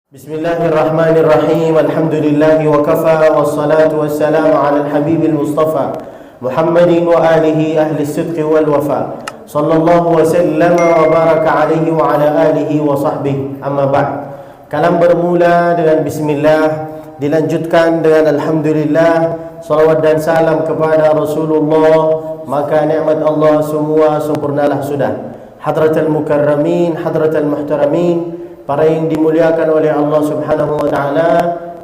Bismillahirrahmanirrahim. Alhamdulillahi wa kafa wassalatu wassalamu ala al-habibil mustafa Muhammadin wa alihi ahli sidqi wal wafa. Sallallahu wa sallama wa baraka alaihi wa ala alihi wa sahbihi. Amma ba'd. Kalam bermula dengan bismillah, dilanjutkan dengan alhamdulillah, salawat dan salam kepada Rasulullah, maka nikmat Allah semua sempurnalah sudah. Hadratal mukarramin, hadratal muhtaramin, para yang dimuliakan oleh Allah Subhanahu wa taala,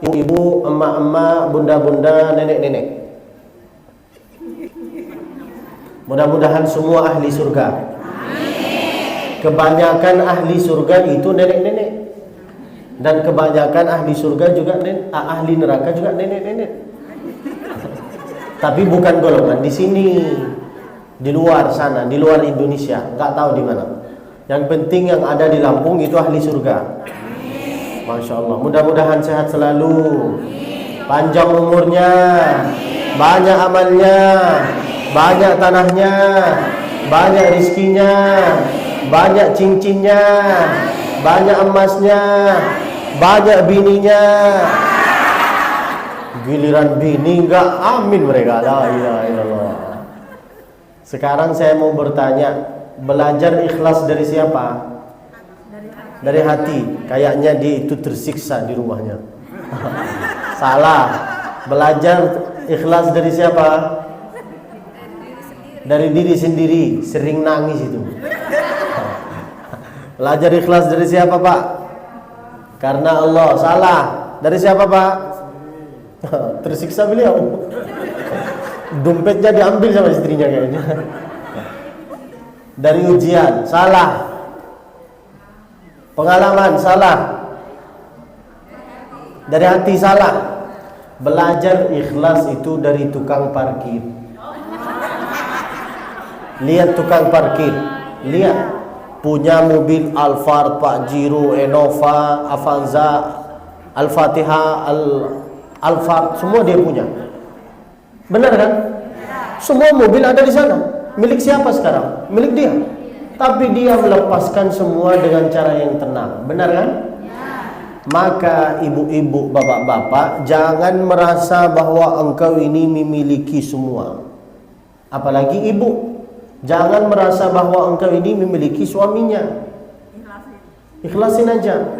ibu-ibu, emak-emak, bunda-bunda, nenek-nenek. Mudah-mudahan semua ahli surga. Amin. Kebanyakan ahli surga itu nenek-nenek. Dan kebanyakan ahli surga juga ahli neraka juga nenek-nenek. Tapi bukan golongan di sini, di luar sana, di luar Indonesia, enggak tahu di mana. Yang penting yang ada di Lampung itu ahli surga. Amin. Masya Allah. Mudah-mudahan sehat selalu, panjang umurnya, banyak amalnya, banyak tanahnya, banyak rizkinya, banyak cincinnya, banyak emasnya, banyak bininya. Giliran bini enggak, amin mereka. La ilaha illallah. Sekarang saya mau bertanya, belajar ikhlas dari siapa? Dari hati. Kayaknya dia itu tersiksa di rumahnya. Salah. Belajar ikhlas dari siapa? Dari diri sendiri. Sering nangis itu. Belajar ikhlas dari siapa, Pak? Karena Allah. Salah. Dari siapa, Pak? Tersiksa beliau. Dompetnya diambil sama istrinya kayaknya. Dari ujian, salah. Pengalaman, salah. Dari hati, salah. Belajar ikhlas itu dari tukang parkir. Lihat tukang parkir, lihat. Punya mobil Alphard, Pajero, Innova, Avanza, Al-Fatihah, Alphard, semua dia punya. Benar kan? Semua mobil ada di sana. Milik siapa sekarang? Milik dia. Tapi dia melepaskan semua dengan cara yang tenang. Benar kan? Ya. Maka ibu-ibu, bapak-bapak, jangan merasa bahwa engkau ini memiliki semua. Apalagi ibu, jangan merasa bahwa engkau ini memiliki suaminya. Ikhlasin aja.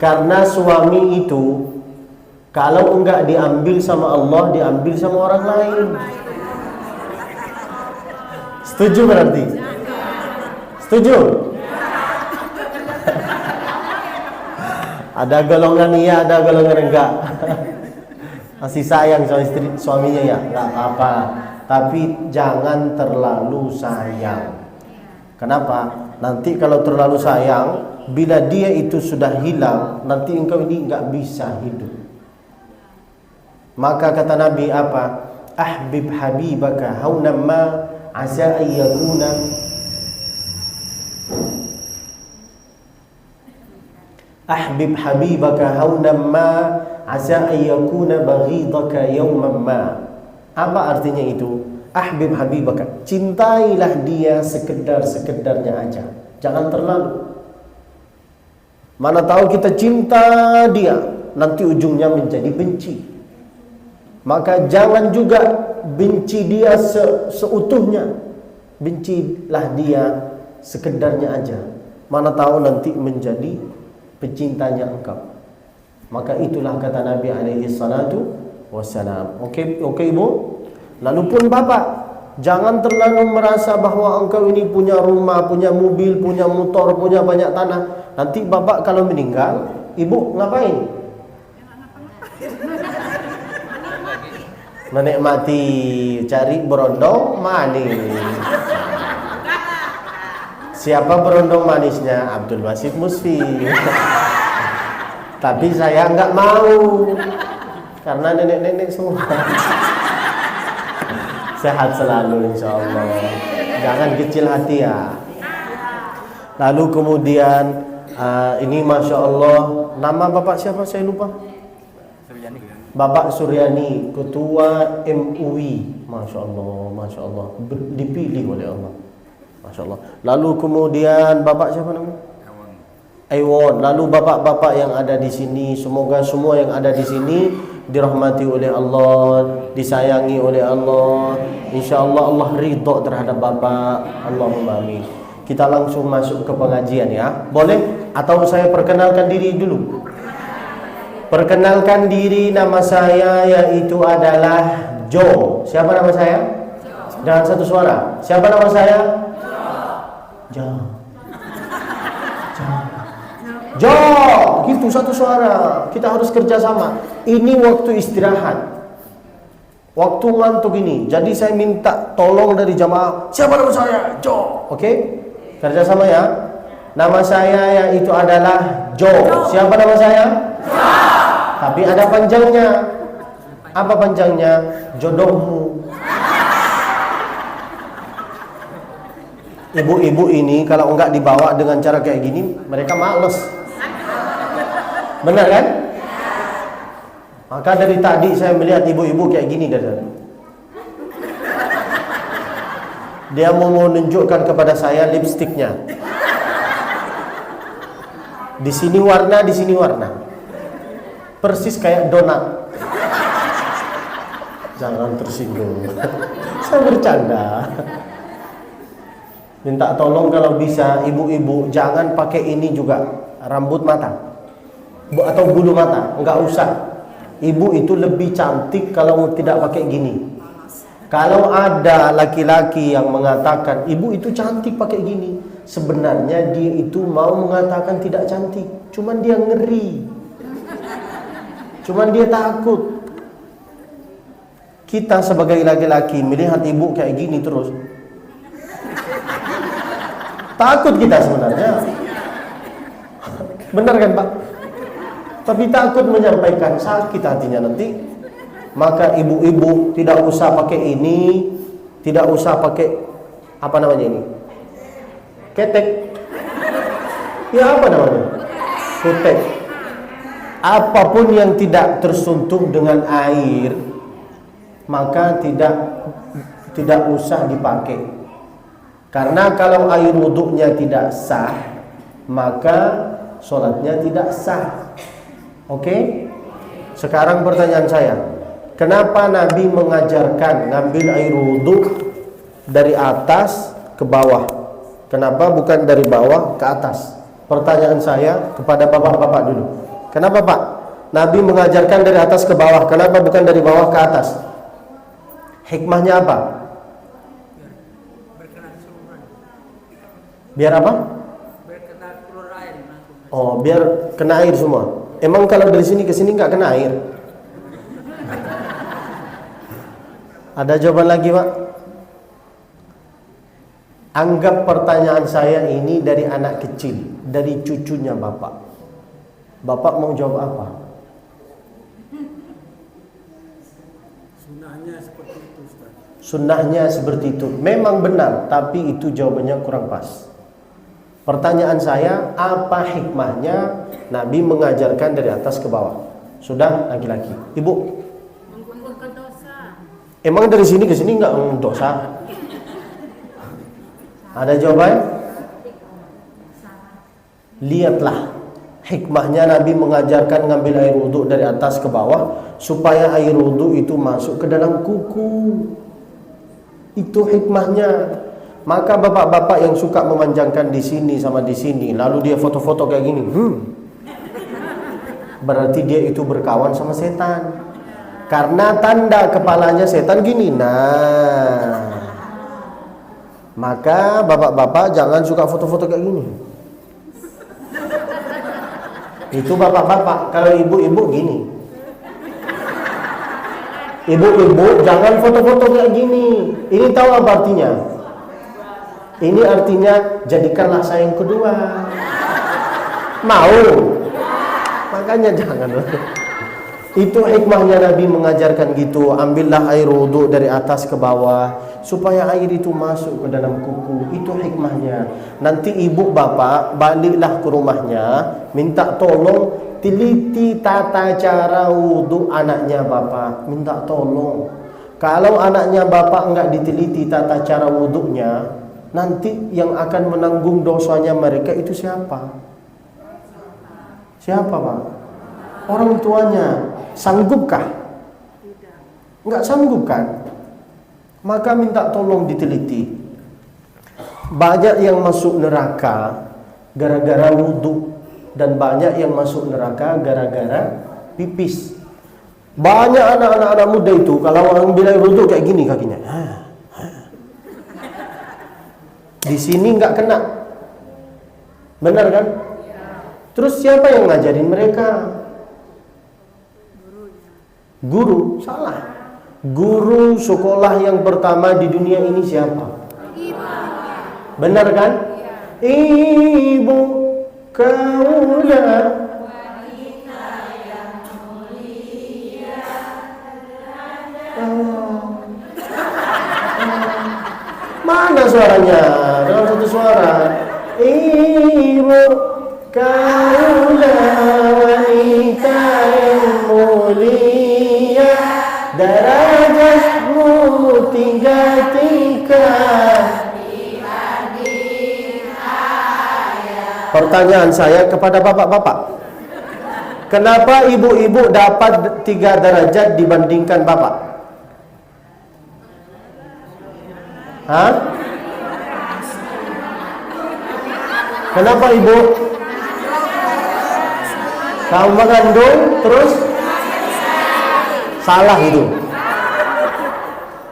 Karena suami itu kalau enggak diambil sama Allah, diambil sama orang lain. Setuju berarti? Setuju? Ada golongan iya, ada golongan enggak. Masih sayang sama istri, suaminya ya, enggak apa-apa. Tapi jangan terlalu sayang. Kenapa? Nanti kalau terlalu sayang, bila dia itu sudah hilang, nanti engkau ini enggak bisa hidup. Maka kata Nabi apa? Ahbib habibaka haunan ma asa ayyakuna Ahbib habibaka haunan ma asa ayyakuna baghidaka yawman ma. Apa artinya itu? Ahbib habibaka, cintailah dia sekedar-sekedarnya aja. Jangan terlalu. Mana tahu kita cinta dia, nanti ujungnya menjadi benci. Maka jangan juga benci dia seutuhnya. Bencilah dia sekedarnya aja. Mana tahu nanti menjadi pecintanya engkau. Maka itulah kata Nabi alaihi salatu wassalam. Oke, Ibu. Lalu pun Bapak, jangan terlalu merasa bahwa engkau ini punya rumah, punya mobil, punya motor, punya banyak tanah. Nanti Bapak kalau meninggal, Ibu ngapain? Menikmati cari berondong manis. Siapa berondong manisnya? Abdul Basit Musfi. Tapi saya nggak mau karena nenek-nenek semua. Sehat selalu insya Allah. Jangan kecil hati ya. Lalu kemudian ini Masya Allah, nama Bapak siapa saya lupa? Bapak Suryani, Ketua MUI. Masya Allah, dipilih oleh Allah. Masya Allah. Lalu kemudian Bapak siapa namanya? Aiwon. Lalu bapak-bapak yang ada di sini, semoga semua yang ada di sini dirahmati oleh Allah, disayangi oleh Allah. Insya Allah Allah ridho terhadap Bapak. Allahumma amin. Kita langsung masuk ke pengajian ya. Boleh? Atau saya perkenalkan diri dulu? Perkenalkan diri, nama saya yaitu adalah Jo. Siapa nama saya? Dengan satu suara. Siapa nama saya? Jo. Jo, gitu satu suara. Kita harus kerjasama. Ini waktu istirahat, waktu ngantuk ini. Jadi saya minta tolong dari jamaah. Siapa nama saya? Jo. Oke? Kerjasama ya. Nama saya yaitu adalah Jo. Siapa nama saya? Jo. Tapi ada panjangnya. Apa panjangnya? Jodohmu. Ibu-ibu ini kalau enggak dibawa dengan cara kayak gini, mereka males. Benar kan? Maka dari tadi saya melihat ibu-ibu kayak gini dari tadi. Dia mau menunjukkan kepada saya lipstiknya. Di sini warna, di sini warna. Persis kayak donat. Jangan tersinggung. Saya bercanda. Minta tolong kalau bisa ibu-ibu jangan pakai ini juga, rambut mata atau bulu mata, enggak usah. Ibu itu lebih cantik kalau tidak pakai gini. Kalau ada laki-laki yang mengatakan ibu itu cantik pakai gini, sebenarnya dia itu mau mengatakan tidak cantik, cuman dia ngeri, cuman dia takut. Kita sebagai laki-laki melihat ibu kayak gini terus, takut kita sebenarnya. Benar kan Pak? Tapi takut menyampaikan, sakit hatinya nanti. Maka ibu-ibu tidak usah pakai ini, tidak usah pakai apa namanya ini, ketek. Ya apa namanya? Kutek. Apapun yang tidak tersentuh dengan air, maka tidak usah dipakai. Karena kalau air wuduknya tidak sah, maka sholatnya tidak sah. Oke? Sekarang pertanyaan saya, kenapa Nabi mengajarkan ngambil air wuduk dari atas ke bawah? Kenapa bukan dari bawah ke atas? Pertanyaan saya kepada bapak-bapak dulu. Kenapa Pak? Nabi mengajarkan dari atas ke bawah, kenapa bukan dari bawah ke atas? Hikmahnya apa? Biar apa? Biar kena keluar air. Oh, biar kena air semua. Emang kalau dari sini ke sini nggak kena air? Ada jawaban lagi Pak? Anggap pertanyaan saya ini dari anak kecil, dari cucunya Bapak. Bapak mau jawab apa? Sunnahnya seperti itu Ustaz. Sunnahnya seperti itu. Memang benar, tapi itu jawabannya kurang pas. Pertanyaan saya, apa hikmahnya Nabi mengajarkan dari atas ke bawah? Sudah laki-laki. Ibu, menggugurkan dosa. emang dari sini ke sini enggak dosa? Ada jawaban? Lihatlah hikmahnya Nabi mengajarkan ngambil air wudhu dari atas ke bawah, supaya air wudhu itu masuk ke dalam kuku. Itu hikmahnya. Maka bapak-bapak yang suka memanjangkan di sini sama di sini, lalu dia foto-foto kayak gini, berarti dia itu berkawan sama setan. Karena tanda kepalanya setan gini. Nah, maka bapak-bapak jangan suka foto-foto kayak gini. Itu bapak-bapak. Kalau ibu-ibu gini. Ibu-ibu jangan foto-foto kayak gini. Ini tahu apa artinya? Ini artinya jadikanlah saya yang kedua. Mau? Makanya jangan. Itu hikmahnya Nabi mengajarkan gitu. Ambillah air wudhu dari atas ke bawah supaya air itu masuk ke dalam kuku. Itu hikmahnya. Nanti ibu bapak baliklah ke rumahnya, minta tolong teliti tata cara wudhu anaknya bapak. Minta tolong. Kalau anaknya bapak enggak diteliti tata cara wudhunya, nanti yang akan menanggung dosanya mereka itu siapa? Siapa Pak? Orang tuanya. Sanggupkah? Enggak sanggup kan? Maka minta tolong diteliti. Banyak yang masuk neraka gara-gara wudhu, dan banyak yang masuk neraka gara-gara pipis. Banyak anak-anak muda itu kalau orang bilang wudhu kayak gini kakinya. Di sini enggak kena. Benar kan? Terus siapa yang ngajarin mereka? Guru, salah. Guru sekolah yang pertama di dunia ini siapa? Benar kan? Ibu kaulah mana suaranya? Dalam satu suara. Ibu kaulah wanita yang mulia, derajatmu tinggal Pertanyaan saya kepada bapak-bapak, kenapa ibu-ibu dapat 3 derajat dibandingkan bapak? Hah? Kenapa ibu? Kamu mengandung terus salah itu.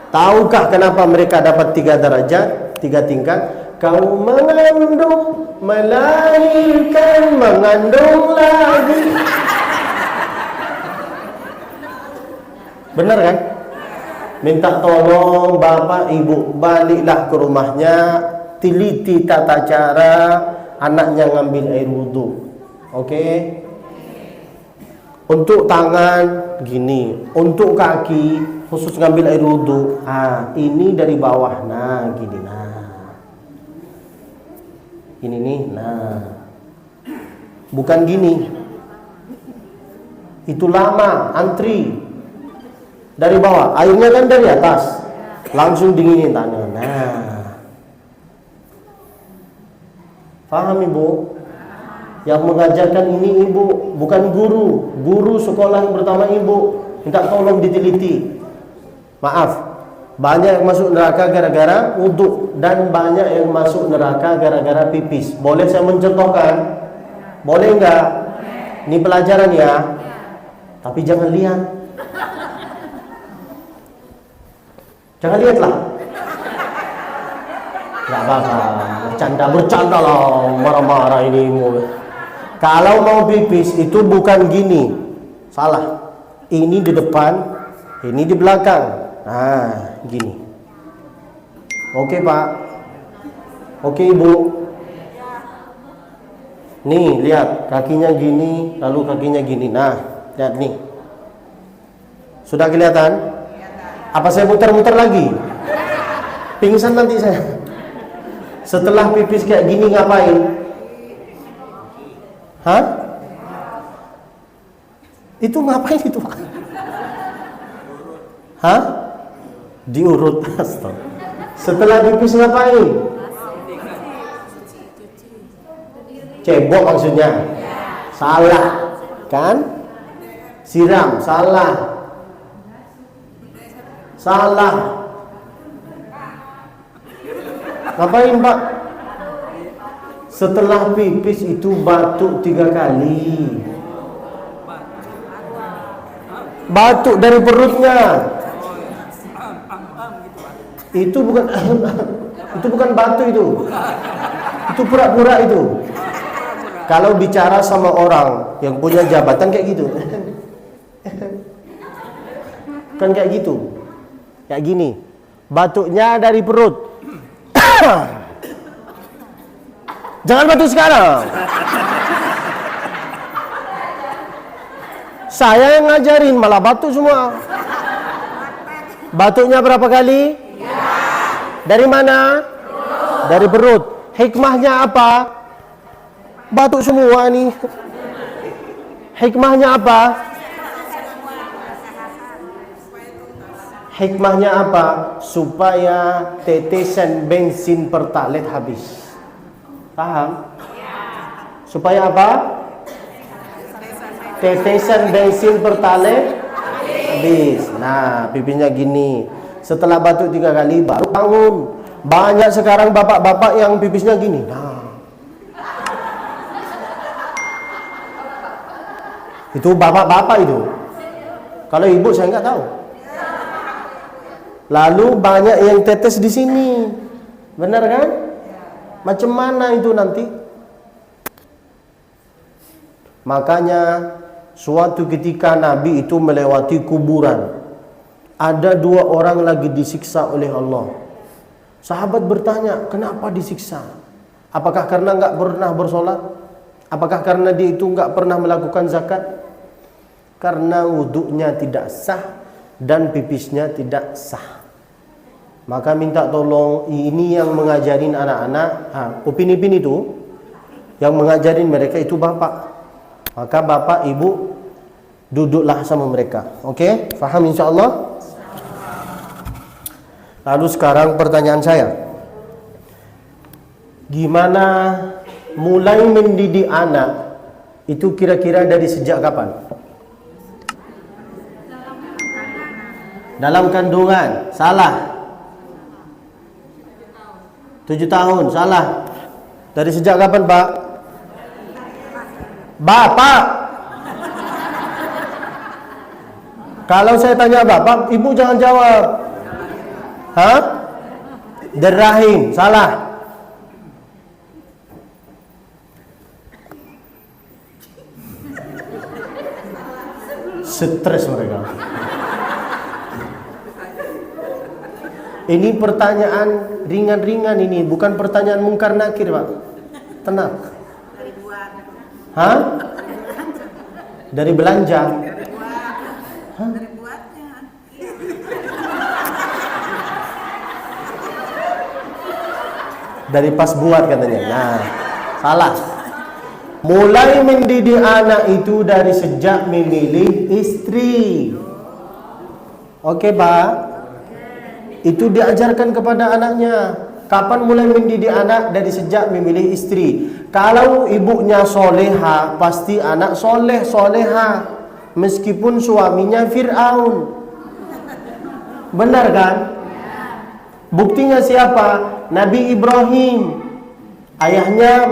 Tahukah kenapa mereka dapat 3 derajat, 3 tingkat? Kau mengandung, melahirkan, mengandung lagi. Benar kan? Minta tolong bapak ibu baliklah ke rumahnya, teliti tata cara anaknya ngambil air wudhu. Oke? Untuk tangan gini, untuk kaki khusus ngambil air wudhu. Ini dari bawah, nah gini, nah. Ini nih, nah. Bukan gini. Itu lama, antri. Dari bawah, airnya kan dari atas. Langsung dinginin tangan. Nah. Paham ibu? Yang mengajarkan ini ibu, bukan guru. Guru sekolah yang pertama ibu. Minta tolong diteliti. Maaf, banyak yang masuk neraka gara-gara wudhu, dan banyak yang masuk neraka gara-gara pipis. Boleh saya mencontohkan? Boleh enggak? Ini pelajaran ya. Tapi jangan lihat. Jangan lihatlah. Enggak apa-apa. Bercanda lah, marah-marah ini. Kalau mau pipis itu bukan gini. Salah. Ini di depan, ini di belakang. Nah, gini. Oke, Pak. Oke, Ibu. Nih, lihat. Kakinya gini, lalu kakinya gini. Nah, lihat nih. Sudah kelihatan? Apa saya muter-muter lagi? Pingsan nanti saya. Setelah pipis kayak gini ngapain? Hah? Itu ngapain itu, Pak? Hah? Diurut. Setelah pipis ngapain? Cebok maksudnya. Salah. Kan? Siram, salah. Salah. Ngapain, Pak? Setelah pipis itu batuk 3 kali. Batuk dari perutnya. Itu bukan batu itu. Itu pura-pura itu. Kalau bicara sama orang yang punya jabatan kayak gitu. Kan kayak gitu. Kayak gini. Batuknya dari perut. Jangan batuk sekarang. Saya yang ngajarin malah batuk semua. Batuknya berapa kali? Dari mana? Dari perut. Hikmahnya apa? Batuk semua nih. Hikmahnya apa? Hikmahnya apa? Supaya tetesan bensin pertalite habis. Paham? Supaya apa? Tetesan bensin pertalite habis. Nah, pipinya gini. Setelah batuk 3 kali baru bangun. Banyak sekarang bapak-bapak yang pipisnya gini. Nah, itu bapak-bapak itu. Kalau ibu saya nggak tahu. Lalu banyak yang tetes di sini. Benar kan? Macam mana itu nanti? Makanya suatu ketika Nabi itu melewati kuburan. Ada 2 orang lagi disiksa oleh Allah. Sahabat bertanya, kenapa disiksa? Apakah karena nggak pernah bersolat? Apakah karena dia itu nggak pernah melakukan zakat? Karena wuduknya tidak sah dan pipisnya tidak sah. Maka minta tolong, ini yang mengajarin anak-anak, upin-ipin itu, yang mengajarin mereka itu bapak. Maka bapak, ibu, duduklah sama mereka. Oke? Faham insyaAllah? Lalu sekarang pertanyaan saya. Gimana mulai mendidik anak itu kira-kira dari sejak kapan? Dalam kandungan. Salah. 7 tahun. Salah. Dari sejak kapan, Pak? Bapak. Kalau saya tanya bapak, ibu jangan jawab. Hah? Dari rahim. Salah. Stres mereka. Ini pertanyaan ringan-ringan ini, bukan pertanyaan mungkar nakir, Pak. Tenang. Hah? Dari belanja. Hah? Dari pas buat katanya. Nah, salah. Mulai mendidik anak itu dari sejak memilih istri. Oke, Pak. Itu diajarkan kepada anaknya. Kapan mulai mendidik anak? Dari sejak memilih istri. Kalau ibunya soleha, pasti anak soleh, soleha. Meskipun suaminya Fir'aun. Benar kan? Buktinya siapa? Nabi Ibrahim. Ayahnya,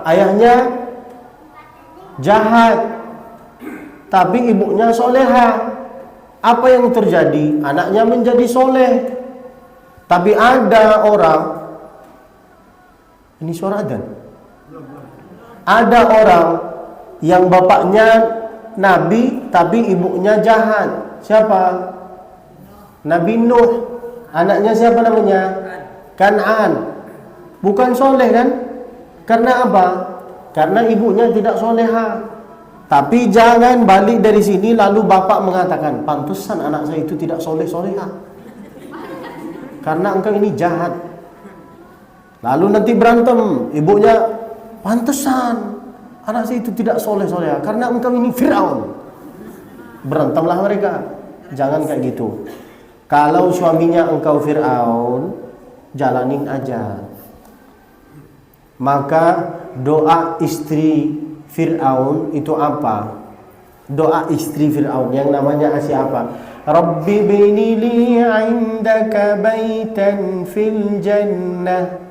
ayahnya jahat. Tapi ibunya soleha. Apa yang terjadi? Anaknya menjadi soleh. Tapi ada orang, ini suara adzan. Ada orang yang bapaknya Nabi, tapi ibunya jahat. Siapa? Nabi Nuh. Anaknya siapa namanya? Kan'an. Bukan soleh kan? Karena apa? Karena ibunya tidak soleha. Tapi jangan balik dari sini lalu bapak mengatakan, pantesan anak saya itu tidak soleh-soleha. Karena engkau ini jahat. Lalu nanti berantem, ibunya, pantesan anak saya itu tidak soleh-soleha. Karena engkau ini Fir'aun. Berantemlah mereka. Jangan kayak gitu. Kalau suaminya engkau Fir'aun, jalanin aja. Maka doa istri Fir'aun itu apa? Doa istri Fir'aun yang namanya siapa? Rabbi bini li 'indaka baitan fil jannah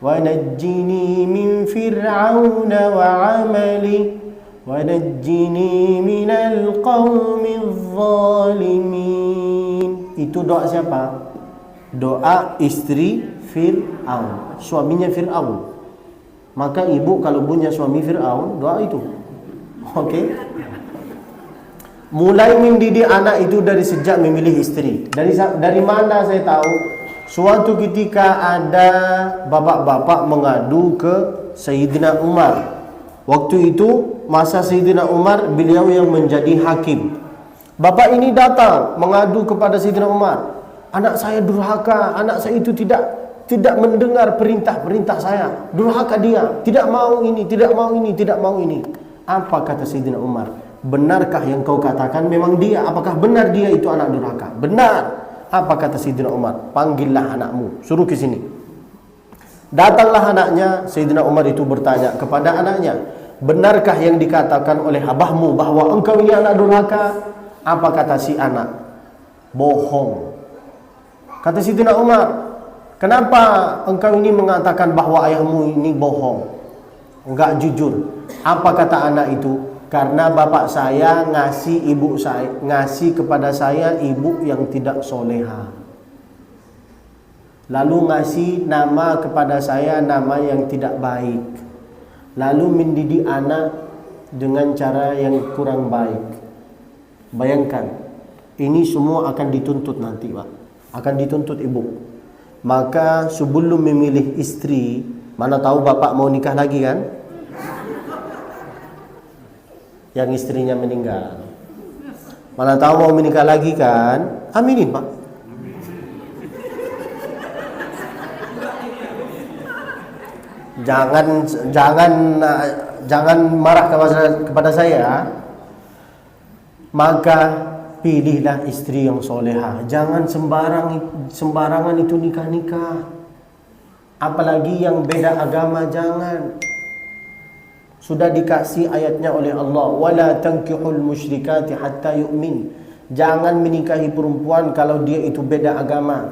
wa najjini min fir'aun wa 'amali wa najjini minal qaumiz zalimin. Itu doa siapa? Doa istri Fir'aun, suaminya Fir'aun. Maka ibu kalau punya suami Fir'aun, doa itu. Oke? Mulai mendidik anak itu dari sejak memilih istri. Dari mana saya tahu? Suatu ketika ada bapak-bapak mengadu ke Sayyidina Umar. Waktu itu masa Sayyidina Umar, beliau yang menjadi hakim. Bapak ini datang mengadu kepada Sayyidina Umar. Anak saya durhaka, anak saya itu tidak mendengar perintah-perintah saya. Durhaka dia, tidak mau ini, tidak mau ini, tidak mau ini. Apa kata Sayyidina Umar? Benarkah yang kau katakan memang dia? Apakah benar dia itu anak durhaka? Benar. Apa kata Sayyidina Umar? Panggillah anakmu, suruh ke sini. Datanglah anaknya. Sayyidina Umar itu bertanya kepada anaknya, benarkah yang dikatakan oleh abahmu bahwa engkau ini anak durhaka? Apa kata si anak? Bohong. Kata Sayyidina Umar, kenapa engkau ini mengatakan bahwa ayahmu ini bohong, enggak jujur? Apa kata anak itu? Karena bapak saya ngasih kepada saya ibu yang tidak soleha. Lalu ngasih nama kepada saya nama yang tidak baik. Lalu mendidik anak dengan cara yang kurang baik. Bayangkan, ini semua akan dituntut nanti, Pak. Akan dituntut ibu. Maka sebelum memilih istri, mana tahu bapak mau nikah lagi kan? Yang istrinya meninggal. Mana tahu mau menikah lagi kan? Aminin, Pak. Jangan marah kepada saya. Maka pilihlah istri yang soleha. Jangan sembarangan itu nikah-nikah. Apalagi yang beda agama, jangan. Sudah dikasih ayatnya oleh Allah, wala tankihul musyrikati hatta yu'min. Jangan menikahi perempuan kalau dia itu beda agama.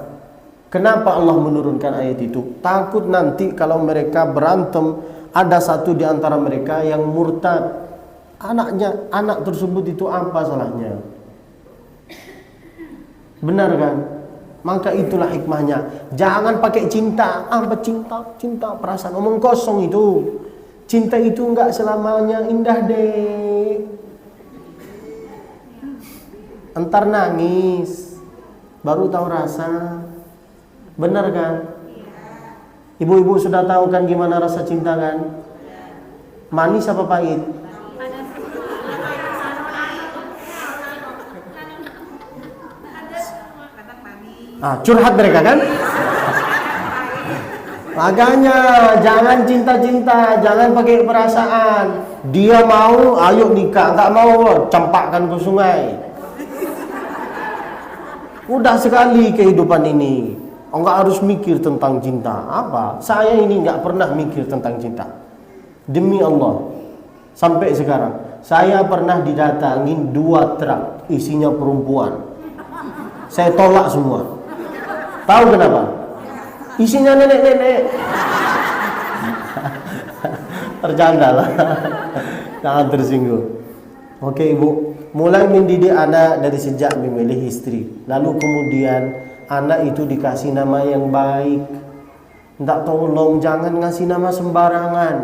Kenapa Allah menurunkan ayat itu? Takut nanti kalau mereka berantem, ada satu di antara mereka yang murtad. Anak tersebut itu apa salahnya? Benar kan? Maka itulah hikmahnya. Jangan pakai cinta. Apa cinta perasaan omong kosong itu. Cinta itu enggak selamanya indah, dek. Entar nangis, baru tahu rasa. Benar kan? Ibu-ibu sudah tahu kan gimana rasa cinta kan? Manis apa pahit? Curhat mereka kan? Makanya jangan cinta-cinta, jangan pakai perasaan. Dia mau, ayo nikah. Enggak mau, campakkan ke sungai. Udah sekali kehidupan ini. Enggak harus mikir tentang cinta. Apa? Saya ini enggak pernah mikir tentang cinta. Demi Allah. Sampai sekarang saya pernah didatangin 2 truk isinya perempuan. Saya tolak semua. Tahu kenapa? Isinya nenek-nenek. Tercanda lah. Jangan tersinggung. Oke ibu, mulai mendidik anak dari sejak memilih istri. Lalu kemudian anak itu dikasih nama yang baik. Minta tolong jangan ngasih nama sembarangan.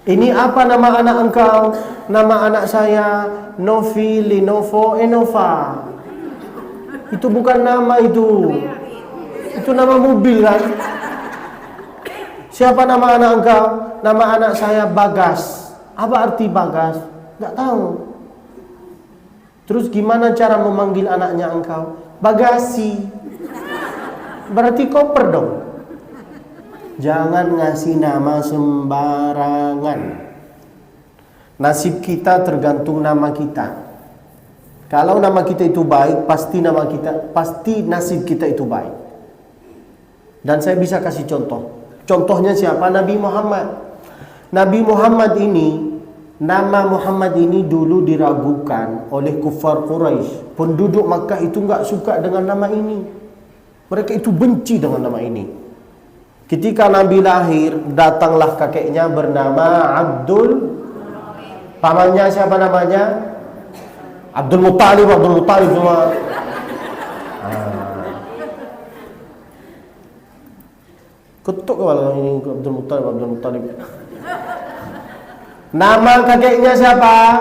Ini apa nama anak engkau? Nama anak saya Novi, Lenovo, Enova. Itu bukan nama itu. Itu nama mobil kan? Siapa nama anak engkau? Nama anak saya Bagas. Apa arti Bagas? Enggak tahu. Terus gimana cara memanggil anaknya engkau? Bagasi. Berarti koper dong. Jangan ngasih nama sembarangan. Nasib kita tergantung nama kita. Kalau nama kita itu baik, pasti nasib kita itu baik. Dan saya bisa kasih contoh. Contohnya siapa? Nabi Muhammad. Nabi Muhammad ini, nama Muhammad ini dulu diragukan oleh kufar Quraisy. Penduduk Makkah itu enggak suka dengan nama ini. Mereka itu benci dengan nama ini. Ketika Nabi lahir, datanglah kakeknya bernama Abdul. Pamannya siapa namanya? Abdul Muttalib semua. Ketuk kepala ini Abdul Muttalib. Nama kakeknya siapa?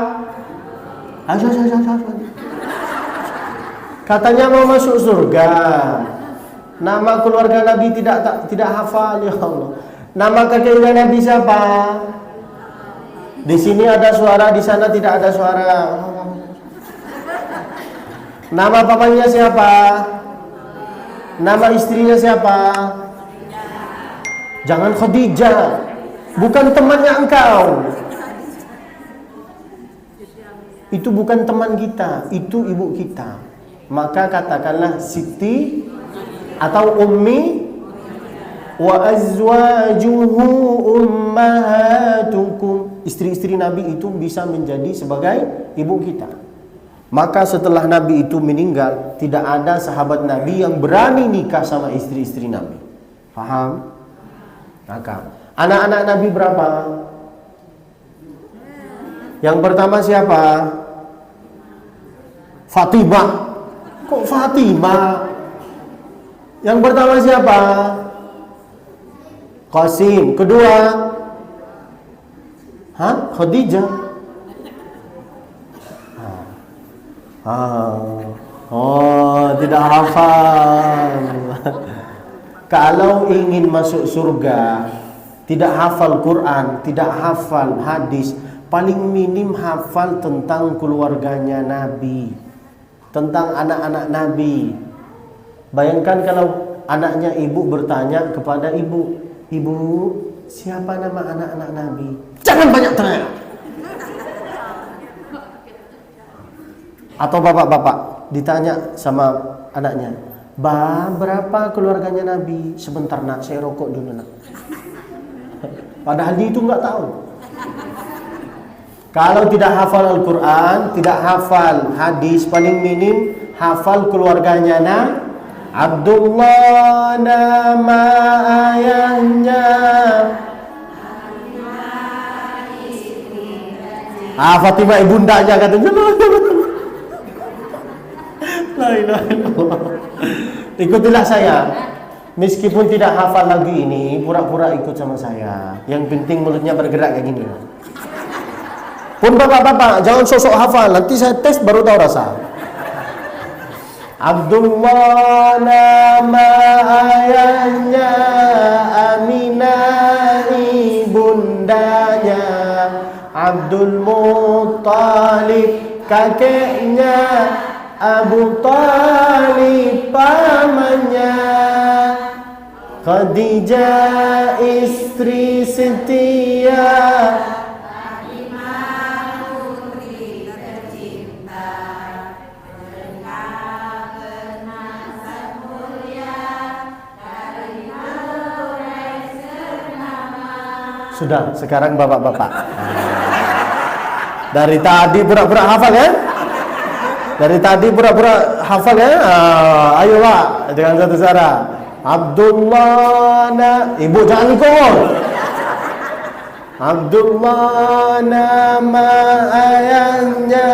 Katanya mau masuk surga. Nama keluarga Nabi tidak hafal, ya Allah. Nama kakeknya Nabi siapa? Di sini ada suara, di sana tidak ada suara. Nama papanya siapa? Nama istrinya siapa? Jangan Khadijah. Bukan temannya engkau. Itu bukan teman kita, itu ibu kita. Maka katakanlah Siti atau Ummi, wa azwajuhu ummahatukum. Istri-istri Nabi itu bisa menjadi sebagai ibu kita. Maka setelah Nabi itu meninggal, tidak ada sahabat Nabi yang berani nikah sama istri-istri Nabi. Paham? Maka anak-anak Nabi berapa? Yang pertama siapa? Fatimah. Kok Fatimah? Yang pertama siapa? Qasim. Kedua? Khadijah. Tidak hafal. Kalau ingin masuk surga, tidak hafal Quran, tidak hafal hadis, paling minim hafal tentang keluarganya Nabi, tentang anak-anak Nabi. Bayangkan kalau anaknya ibu bertanya kepada ibu, "Ibu, siapa nama anak-anak Nabi?" Jangan banyak tanya. Atau bapak-bapak ditanya sama anaknya, berapa keluarganya Nabi?" "Sebentar nak, saya rokok dulu nak." Padahal dia itu nggak tahu. Kalau tidak hafal Al-Quran, tidak hafal hadis, paling minim hafal keluarganya Abdullah nama ayahnya. Fatimah ibundanya katanya. La ilaha illallah. Ikutilah saya. Meskipun tidak hafal lagu ini, pura-pura ikut sama saya. Yang penting mulutnya bergerak kayak gini. Pun bapak-bapak, jangan sosok hafal. Nanti saya tes baru tahu rasa. Abdullah nama ayahnya, Aminah ibundanya, Abdul Muttalib kakeknya, Abu Talib pamannya, Khadijah istri setia, Fatimah putri tercinta, lengkap bernasab mulia, dari Quraisy ternama. Sudah, sekarang bapak-bapak. Dari tadi pura-pura hafal ya? Dari tadi pura-pura hafal ya? Ayo pak, dengan satu suara. Abdullah ibu jangan ikut. Abdullah nama ayahnya.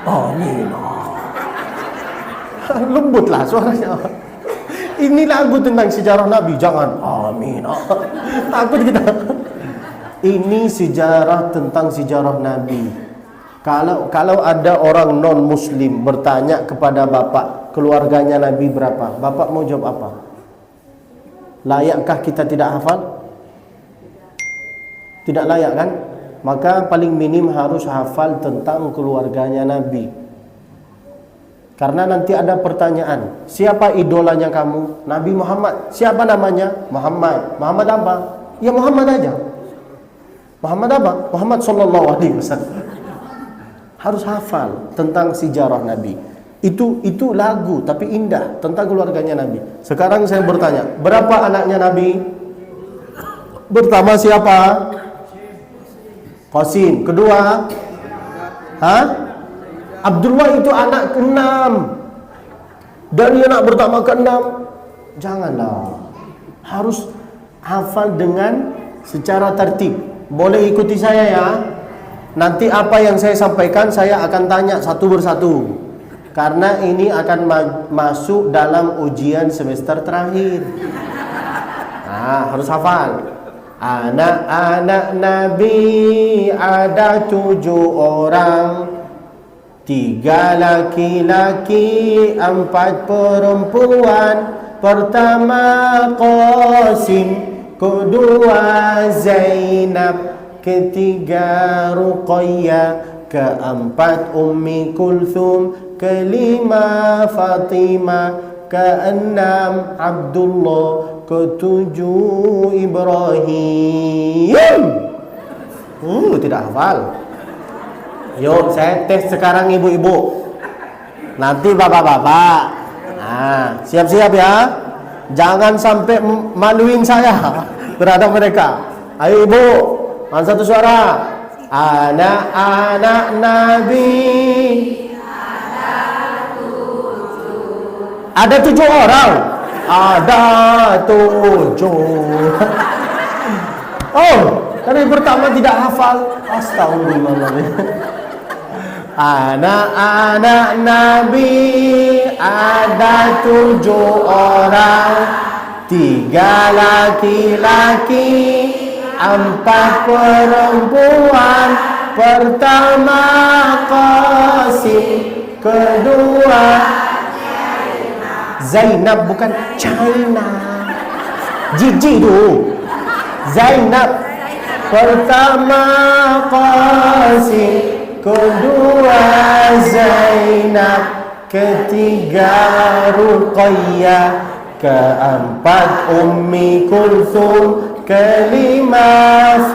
Aminah. Lembutlah suaranya. Ini lagu tentang sejarah Nabi, jangan Aminah. Takut kita. Ini sejarah tentang sejarah Nabi. Kalau ada orang non muslim bertanya kepada bapak, keluarganya Nabi berapa? Bapak mau jawab apa? Layakkah kita tidak hafal? Tidak layak kan? Maka paling minim harus hafal tentang keluarganya Nabi. Karena nanti ada pertanyaan, siapa idolanya kamu? Nabi Muhammad. Siapa namanya? Muhammad. Muhammad apa? Ya Muhammad aja. Muhammad apa? Muhammad sallallahu alaihi wasallam. Harus hafal tentang sejarah Nabi. Itu lagu tapi indah tentang keluarganya Nabi. Sekarang saya bertanya, berapa anaknya Nabi? Pertama siapa? Qasim. Kedua? Abdullah itu anak ke-6. Dari anak pertama ke-6. Janganlah. Harus hafal dengan secara tertib. Boleh ikuti saya ya. Nanti apa yang saya sampaikan saya akan tanya satu persatu. Karena ini akan masuk dalam ujian semester terakhir. Harus hafal. Anak-anak Nabi ada 7 orang, 3 laki-laki, 4 perempuan. Pertama Qasim, kedua Zainab, ketiga Ruqayyah, keempat Ummi Kulthum, kelima Fatimah, keenam Abdullah, ketujuh Ibrahim. Tidak hafal. Yuk saya tes sekarang ibu-ibu, nanti bapak-bapak. Siap-siap ya. Jangan sampai maluin saya terhadap mereka. Ayo ibu, satu suara. Anak-anak Nabi ada 7 orang. Ada 7. Oh, dari pertama tidak hafal. Astagfirullah. Anak-anak Nabi ada 7 orang, 3 laki-laki, 4 perempuan. Pertama Qasim, kedua Zainab, bukan China. Jijik tu. Zainab. Pertama Qasim, kedua Zainab, ketiga Ruqayyah, keempat Ummi Kulthum, kelima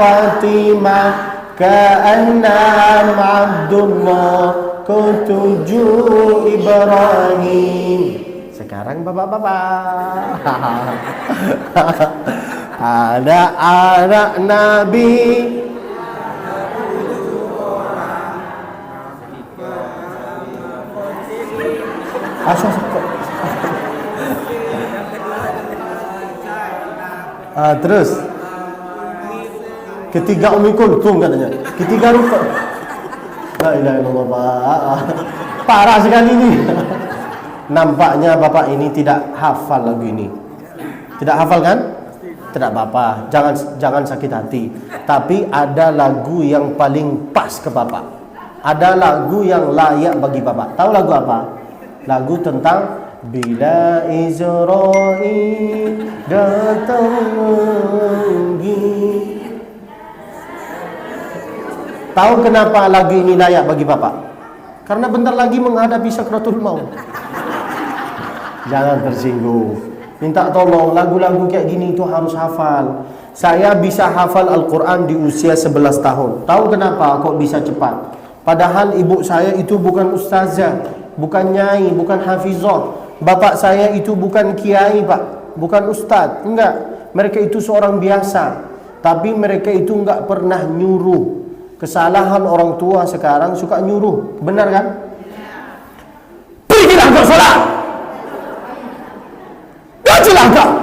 Fatimah, keenam Abdullah, ketujuh Ibrahim. Sekarang bapak-bapak. Ada anak Nabi terus ketiga Ummi Kulthum katanya, ketiga Ruqayyah. La ilaha illallah, Pak. Parah sekali ini. Nampaknya bapak ini tidak hafal lagu ini. Tidak hafal kan? Tidak apa-apa, jangan sakit hati. Tapi ada lagu yang paling pas ke bapak. Ada lagu yang layak bagi bapak. Tahu lagu apa? Lagu tentang bila Israil datang lagi. Tahu kenapa lagu ini layak bagi bapak? Karena bentar lagi menghadapi sakratul maut. Jangan tersinggung. Minta tolong, lagu-lagu kayak gini itu harus hafal. Saya bisa hafal Al-Quran di usia 11 tahun. Tahu kenapa kok bisa cepat? Padahal ibu saya itu bukan ustazah, bukan nyai, bukan hafizah. Bapak saya itu bukan kiai, Pak, bukan ustaz. Enggak, mereka itu seorang biasa. Tapi mereka itu enggak pernah nyuruh. Kesalahan orang tua sekarang suka nyuruh. Benar kan? Pergilah kau sholat. Gajilah kau.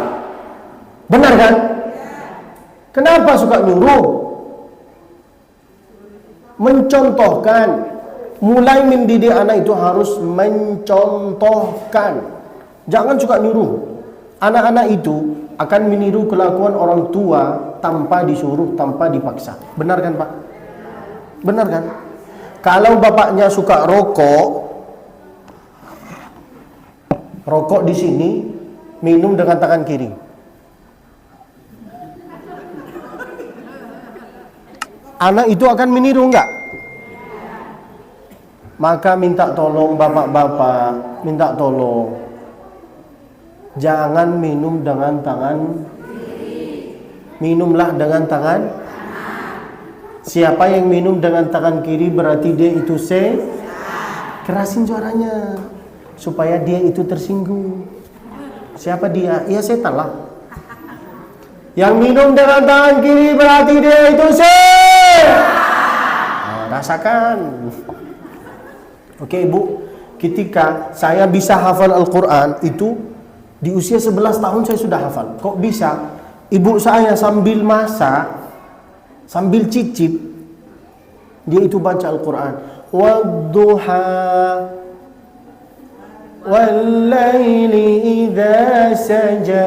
Benar kan? Kenapa suka nyuruh? Mencontohkan. Mulai mendidik anak itu harus mencontohkan. Jangan suka nyuruh. Anak-anak itu akan meniru kelakuan orang tua tanpa disuruh, tanpa dipaksa. Benar kan, Pak? Benar kan? Kalau bapaknya suka rokok di sini, minum dengan tangan kiri. Anak itu akan meniru enggak? Maka minta tolong bapak-bapak, minta tolong. Jangan minum dengan tangan kiri. Minumlah dengan tangan. Siapa yang minum dengan tangan kiri berarti dia itu kerasin suaranya supaya dia itu tersinggung. Siapa dia? Ya setan lah. Yang minum dengan tangan kiri berarti dia itu rasakan. Oke, Ibu, ketika saya bisa hafal Al-Quran itu di usia 11 tahun saya sudah hafal. Kok bisa? Ibu saya sambil masak, sambil cicip, dia itu baca Al-Quran. Wadduha Wal-laili idza saja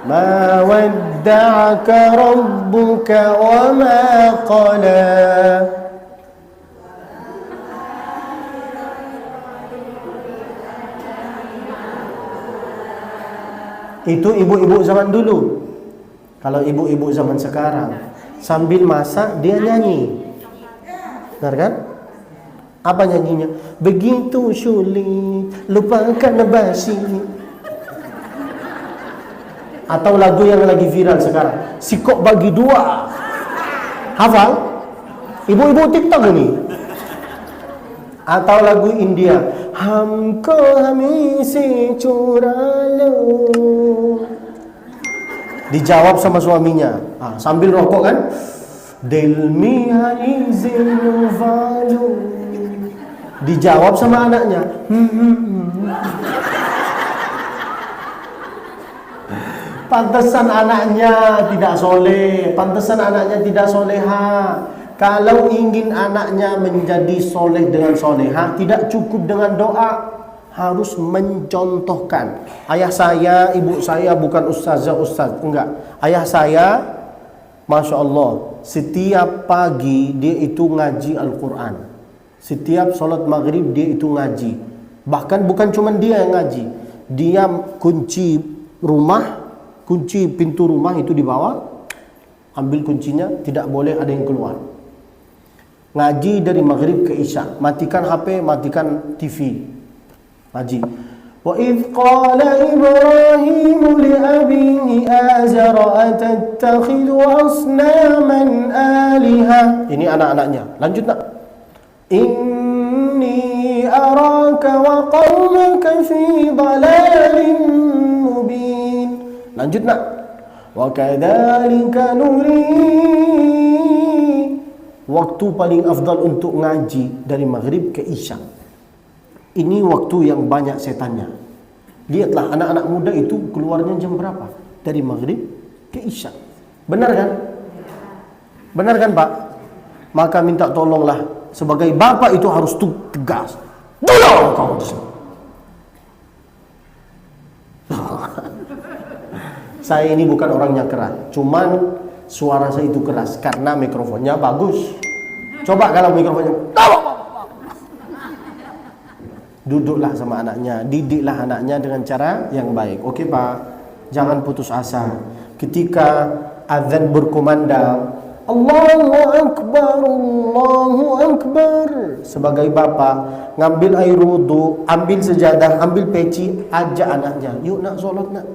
ma wadda'aka rabbuka wa ma qala. Itu ibu-ibu zaman dulu. Kalau ibu-ibu zaman sekarang sambil masak dia nyanyi. Benar kan? Apa nyanyinya? Begitu sulit lupakan basi. Atau lagu yang lagi viral sekarang, Sikok bagi dua. Hafal? Ibu-ibu TikTok ini. Atau lagu India, Hamko hamisi curalo. Dijawab sama suaminya, sambil rokok kan, Delmi haizin valu. Dijawab sama anaknya, Pantesan anaknya tidak soleh, pantesan anaknya tidak soleha. Kalau ingin anaknya menjadi soleh dengan soleha, tidak cukup dengan doa, harus mencontohkan. Ayah saya, ibu saya bukan ustaz, enggak. Ayah saya, Masya Allah, setiap pagi dia itu ngaji Al-Quran. Setiap sholat maghrib dia itu ngaji. Bahkan bukan cuma dia yang ngaji, dia kunci rumah, kunci pintu rumah itu dibawa, ambil kuncinya, tidak boleh ada yang keluar. Ngaji dari maghrib ke isya, matikan HP, matikan TV, ngaji. Wa idh qala Ibrahim li abihi azara atattakhidhu asnaman aliha. Ini anak-anaknya. Lanjut nak. Inni araka wa qaumaka fi dhalalin mubin. Lanjut nak. Wa kadzalika nuri. Waktu paling afdal untuk ngaji dari maghrib ke isya. Ini waktu yang banyak setannya. Lihatlah anak-anak muda itu keluarnya jam berapa? Dari maghrib ke isya. Benar kan? Benar kan Pak? Maka minta tolonglah. Sebagai bapak itu harus tegas. Tolong kau di sini. Saya ini bukan orangnya keras, cuman suara saya itu keras karena mikrofonnya bagus. Coba kalau mikrofonnya, duduklah sama anaknya, didiklah anaknya dengan cara yang baik. Oke Pak, jangan putus asa. Ketika azan berkumandang, Allahu Akbar, Allahu Akbar. Sebagai bapak, ngambil air wudu, ambil sejadah, ambil peci, ajak anaknya, yuk nak solat nak.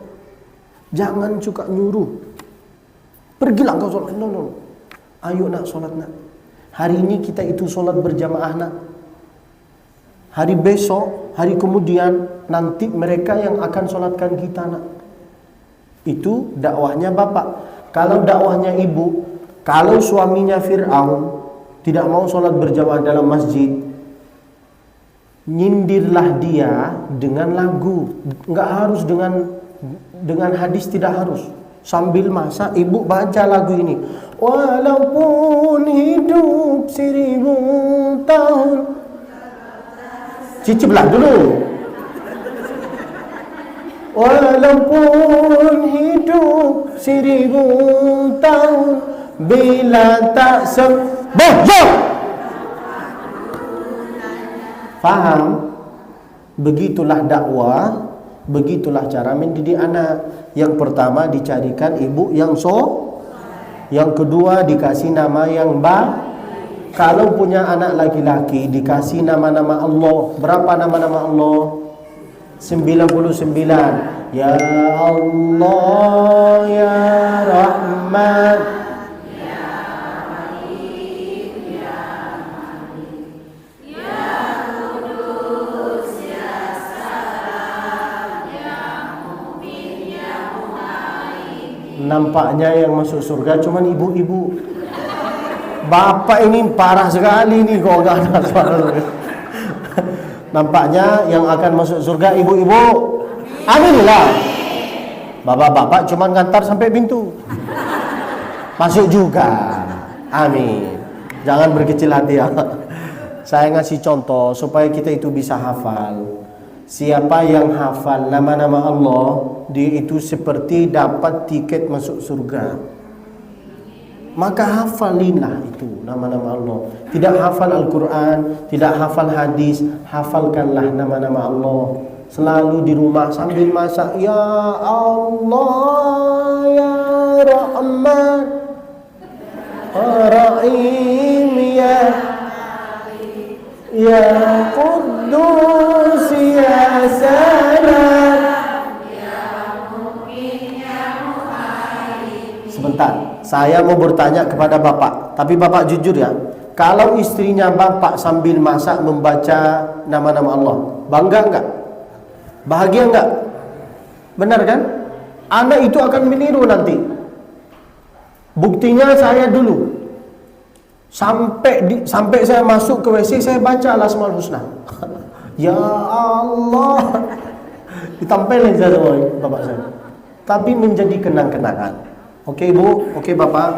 Jangan suka nyuruh. Pergilah kau solat. No. Ayo nak solat nak. Hari ini kita itu solat berjamaah nak. Hari besok, hari kemudian, nanti mereka yang akan solatkan kita nak. Itu dakwahnya bapak. Kalau dakwahnya ibu, kalau suaminya Fir'aun tidak mau solat berjamaah dalam masjid, nyindirlah dia dengan lagu. Enggak harus dengan hadis, tidak harus. Sambil masak ibu baca lagu ini. Walaupun hidup 1000 tahun. Ciciplah dulu. Walaupun hidup 1000 tahun, bila tak sembuh. Faham? Begitulah dakwah. Begitulah cara mendidik anak. Yang pertama dicarikan ibu yang yang kedua dikasih nama yang baik. Kalau punya anak laki-laki dikasih nama-nama Allah. Berapa nama-nama Allah? 99. Ya Allah, Ya Rahman, nampaknya yang masuk surga cuman ibu-ibu. Bapak ini parah sekali nih kok gak ada suara. Nampaknya yang akan masuk surga ibu-ibu. Aminlah. Bapak-bapak cuman ngantar sampai pintu. Masuk juga. Amin. Jangan berkecil hati ya. Saya ngasih contoh supaya kita itu bisa hafal. Siapa yang hafal nama-nama Allah, dia itu seperti dapat tiket masuk surga. Maka hafalilah itu nama-nama Allah. Tidak hafal Al-Quran, tidak hafal hadis, hafalkanlah nama-nama Allah. Selalu di rumah sambil masak, Ya Allah, Ya Rahman, Rahim, Ya Quddus, Ya Salam. Sebentar, saya mau bertanya kepada Bapak, tapi Bapak jujur ya. Kalau istrinya Bapak sambil masak membaca nama-nama Allah, bangga enggak? Bahagia enggak? Benar kan? Anak itu akan meniru nanti. Buktinya saya dulu. Sampai saya masuk ke WC, saya baca Al-Asmaul Husna. Ya Allah. Ditampelin saya semua Bapak saya. Tapi menjadi kenang-kenangan. Oke Bu, oke Bapak,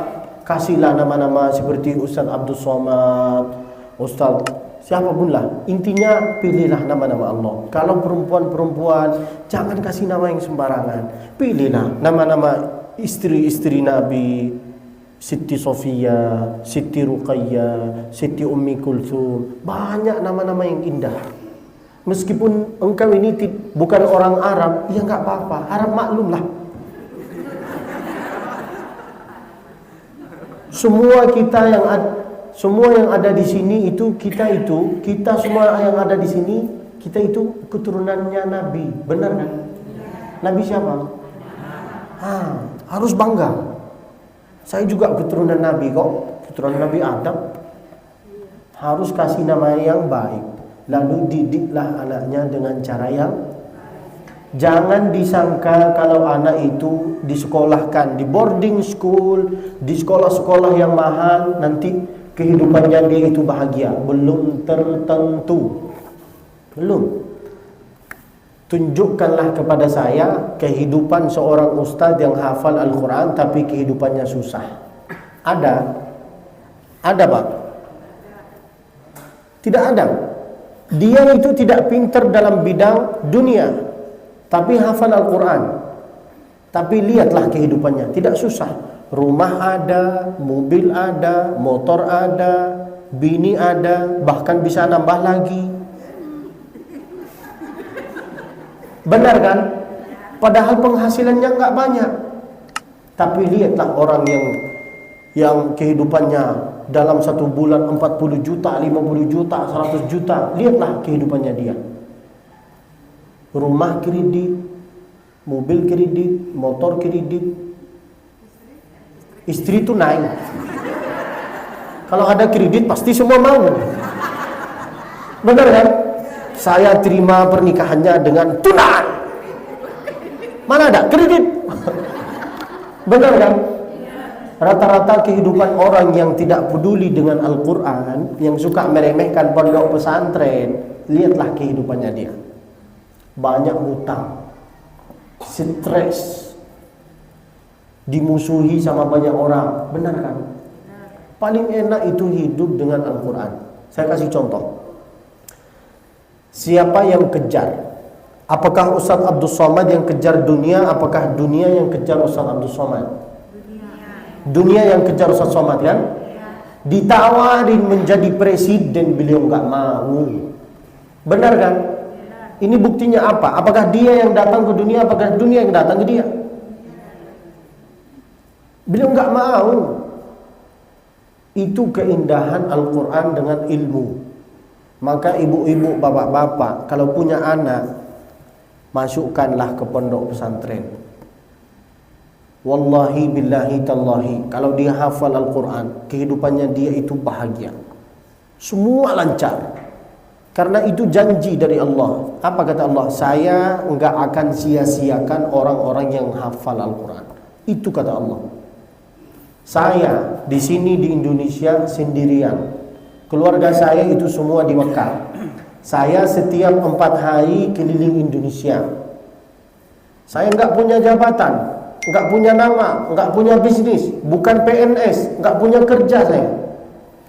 kasihlah nama-nama seperti Ustaz Abdul Somad, Ustaz siapapun lah. Intinya pilihlah nama-nama Allah. Kalau perempuan-perempuan, jangan kasih nama yang sembarangan. Pilihlah nama-nama istri-istri Nabi, Siti Sofia, Siti Ruqayyah, Siti Ummi Kulthum. Banyak nama-nama yang indah. Meskipun engkau ini bukan orang Arab, ya enggak apa-apa. Arab maklum lah. Semua yang ada di sini itu kita semua yang ada di sini kita itu keturunannya Nabi, benar kan? Nabi siapa? Harus bangga. Saya juga keturunan Nabi kok, keturunan Nabi Adam. Harus kasih nama yang baik. Lalu didiklah anaknya dengan cara yang jangan disangka kalau anak itu disekolahkan di boarding school, di sekolah-sekolah yang mahal, nanti kehidupannya dia itu bahagia. Belum tertentu. Belum. Tunjukkanlah kepada saya kehidupan seorang ustadz yang hafal Al-Quran tapi kehidupannya susah. Ada? Ada Pak? Tidak ada. Dia itu tidak pintar dalam bidang dunia, tapi hafal Al-Quran. Tapi lihatlah kehidupannya, tidak susah. Rumah ada, mobil ada, motor ada, bini ada, bahkan bisa nambah lagi. Benar kan? Padahal penghasilannya nggak banyak. Tapi lihatlah orang yang kehidupannya dalam satu bulan 40 juta, 50 juta, 100 juta. Lihatlah kehidupannya dia. Rumah kredit, mobil kredit, motor kredit. Istri itu naik. Kalau ada kredit pasti semua mau. Benar kan? Saya terima pernikahannya dengan tunai. Mana ada kredit? Benar kan? Rata-rata kehidupan orang yang tidak peduli dengan Al-Quran, yang suka meremehkan pondok pesantren, lihatlah kehidupannya dia. Banyak hutang, stres, dimusuhi sama banyak orang. Benar kan? Paling enak itu hidup dengan Al-Quran. Saya kasih contoh. Siapa yang kejar? Apakah Ustaz Abdul Somad yang kejar dunia? Apakah dunia yang kejar Ustaz Abdul Somad? Dunia yang kejar Ustaz Somad kan? Ditawarin menjadi presiden, beliau nggak mau. Benar kan? Ini buktinya apa? Apakah dia yang datang ke dunia? Apakah dunia yang datang ke dia? Beliau nggak mau. Itu keindahan Al-Quran dengan ilmu. Maka ibu-ibu, bapak-bapak, kalau punya anak, masukkanlah ke pondok pesantren. Wallahi billahi tallahi, kalau dia hafal Al-Quran, kehidupannya dia itu bahagia. Semua lancar. Karena itu janji dari Allah. Apa kata Allah? Saya enggak akan sia-siakan orang-orang yang hafal Al-Quran. Itu kata Allah. Saya di sini di Indonesia sendirian. Keluarga saya itu semua di Mekah. Saya setiap 4 hari keliling Indonesia. Saya enggak punya jabatan, enggak punya nama, enggak punya bisnis, bukan PNS, enggak punya kerja saya.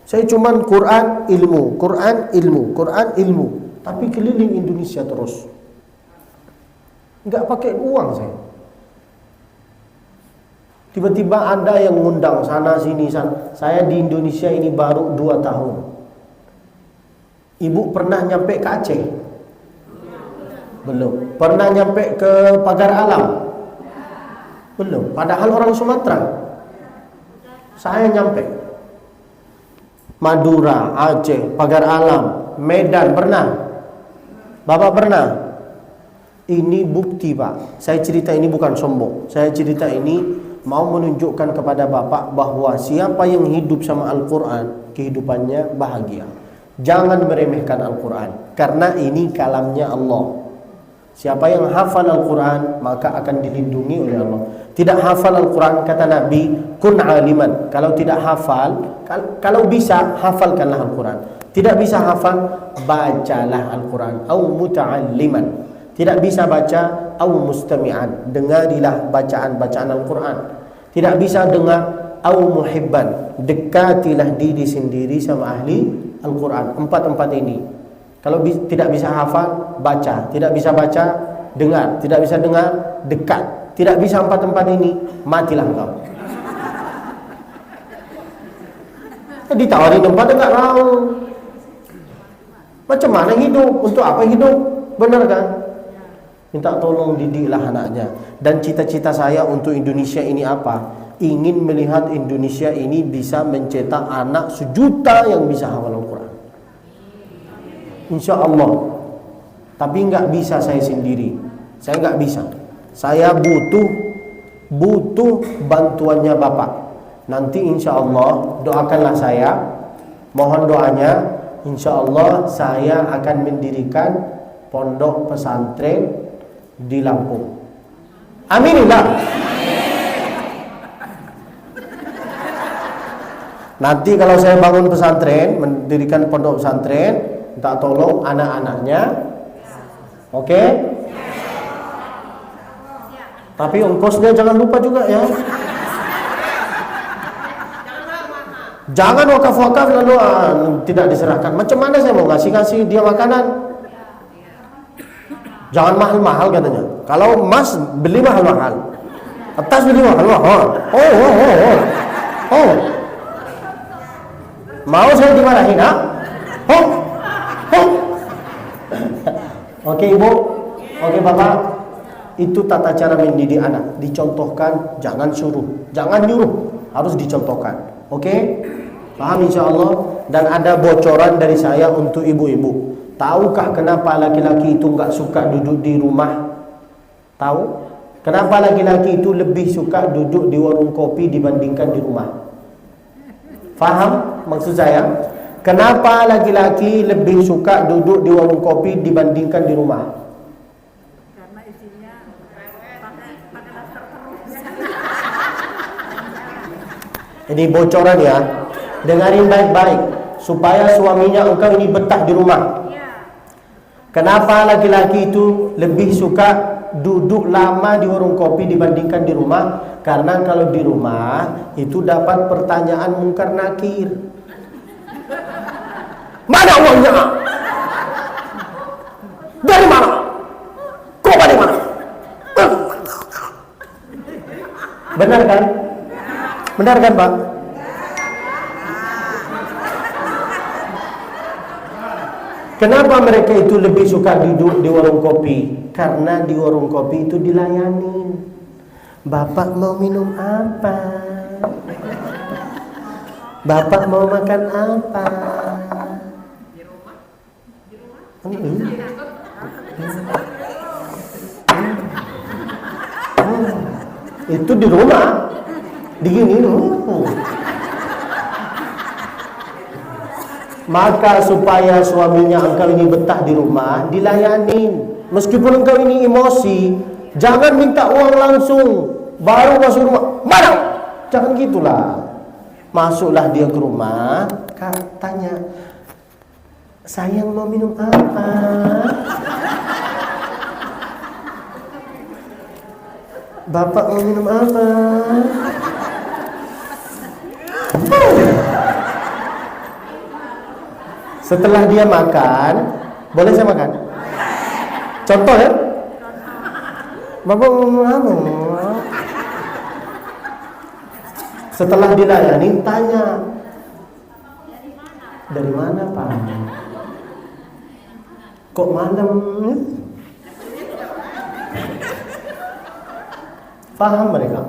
Saya cuman Quran, ilmu, Quran, ilmu, Quran, ilmu. Tapi keliling Indonesia terus. Enggak pakai uang saya. Tiba-tiba ada yang ngundang sana sini sana. Saya di Indonesia ini baru 2 tahun. Ibu pernah nyampe ke Aceh? Belum. Pernah nyampe ke Pagar Alam? Belum. Padahal orang Sumatera. Saya nyampe Madura, Aceh, Pagar Alam, Medan pernah? Bapak pernah? Ini bukti, Pak. Saya cerita ini bukan sombong. Saya cerita ini mau menunjukkan kepada Bapak bahwa siapa yang hidup sama Al-Quran, kehidupannya bahagia. Jangan meremehkan Al-Quran, karena ini kalamnya Allah. Siapa yang hafal Al-Quran, maka akan dilindungi oleh Allah. Tidak hafal Al-Quran, kata Nabi, kun aliman. Kalau tidak hafal, kalau bisa, hafalkanlah Al-Quran. Tidak bisa hafal, bacalah Al-Quran. Au muta'alliman. Tidak bisa baca, au mustami'an. Dengarilah bacaan-bacaan Al-Quran. Tidak bisa dengar, au muhibban. Dekatilah diri sendiri sama ahli Al-Quran. 4 ini. Kalau tidak bisa hafal, baca. Tidak bisa baca, dengar. Tidak bisa dengar, dekat. Tidak bisa 4 ini, matilah engkau. Ditawarin tempat enggak mau. Macam mana hidup? Untuk apa hidup? Benar kan? Minta tolong didiklah anaknya. Dan cita-cita saya untuk Indonesia ini apa? Ingin melihat Indonesia ini bisa mencetak anak 1 juta yang bisa hafal Al-Quran. Insya Allah. Tapi nggak bisa saya sendiri. Saya nggak bisa. Saya butuh bantuannya Bapak. Nanti insya Allah doakanlah saya. Mohon doanya. Insya Allah saya akan mendirikan pondok pesantren di Lampung. Aminillah. Nanti kalau saya bangun pesantren, mendirikan pondok pesantren, minta tolong anak-anaknya. Oke? Tapi ongkosnya jangan lupa juga ya. Jangan wakaf-wakaf lalu tidak diserahkan. Macam mana saya mau ngasih dia makanan? Jangan mahal-mahal katanya. Kalau emas beli mahal-mahal, atas beli mahal-mahal. Oh. Mau saya dimarahin, ha? Oke Ibu, oke Bapak. Itu tata cara mendidik anak. Dicontohkan, jangan suruh, jangan nyuruh, harus dicontohkan. Oke? Paham insya Allah. Dan ada bocoran dari saya untuk ibu-ibu. Tahukah kenapa laki-laki itu nggak suka duduk di rumah? Tahu? Kenapa laki-laki itu lebih suka duduk di warung kopi dibandingkan di rumah? Faham maksud saya? Kenapa laki-laki lebih suka duduk di warung kopi dibandingkan di rumah? Karena isinya pakai daster terus. Ini bocoran ya. Dengarin baik-baik supaya suaminya engkau ini betah di rumah. Kenapa laki-laki itu lebih suka duduk lama di warung kopi dibandingkan di rumah? Karena kalau di rumah itu dapat pertanyaan mungkar nakir. Mana uangnya? Dari mana? Kok dari mana? Benar kan? Benar kan Pak? Kenapa mereka itu lebih suka duduk di warung kopi? Karena di warung kopi itu dilayanin. Bapak mau minum apa? Bapak mau makan apa? Itu di rumah. Digini. Maka supaya suaminya engkau ini betah di rumah, dilayanin. Meskipun engkau ini emosi, jangan minta uang langsung baru masuk rumah. Mana? Jangan gitulah. Masuklah dia ke rumah, katanya, sayang mau minum apa? Bapak mau minum apa? Setelah dia makan, boleh saya makan? Contoh ya. Bapak setelah dilayani tanya, dari mana Pak? Kok malam? Paham mereka?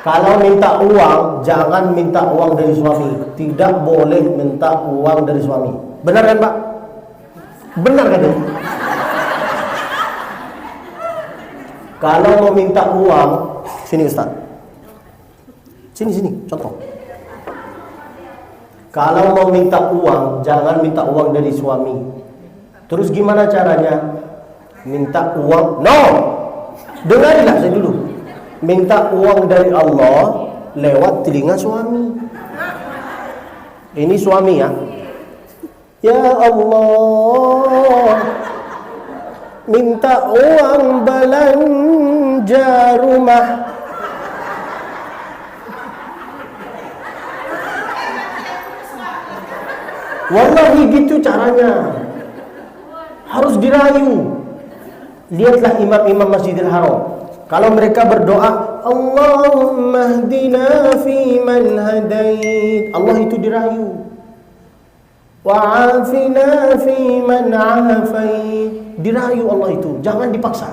Kalau minta uang, jangan minta uang dari suami. Tidak boleh minta uang dari suami. Benar kan Pak? Benar kan? Kalau mau minta uang, sini Ustaz. Sini, contoh. Kalau mau minta uang, jangan minta uang dari suami. Terus gimana caranya? Minta uang? No! Dengarilah saya dulu. Minta uang dari Allah lewat telinga suami. Ini suami ya. Ya Allah, minta uang belanja rumah. Wallahi gitu caranya. Harus dirayu. Lihatlah imam-imam Masjidil Haram. Kalau mereka berdoa, Allahumma hdina fi man hadait, Allah itu dirayu. Wa'afina fi man afait, dirayu Allah itu, jangan dipaksa.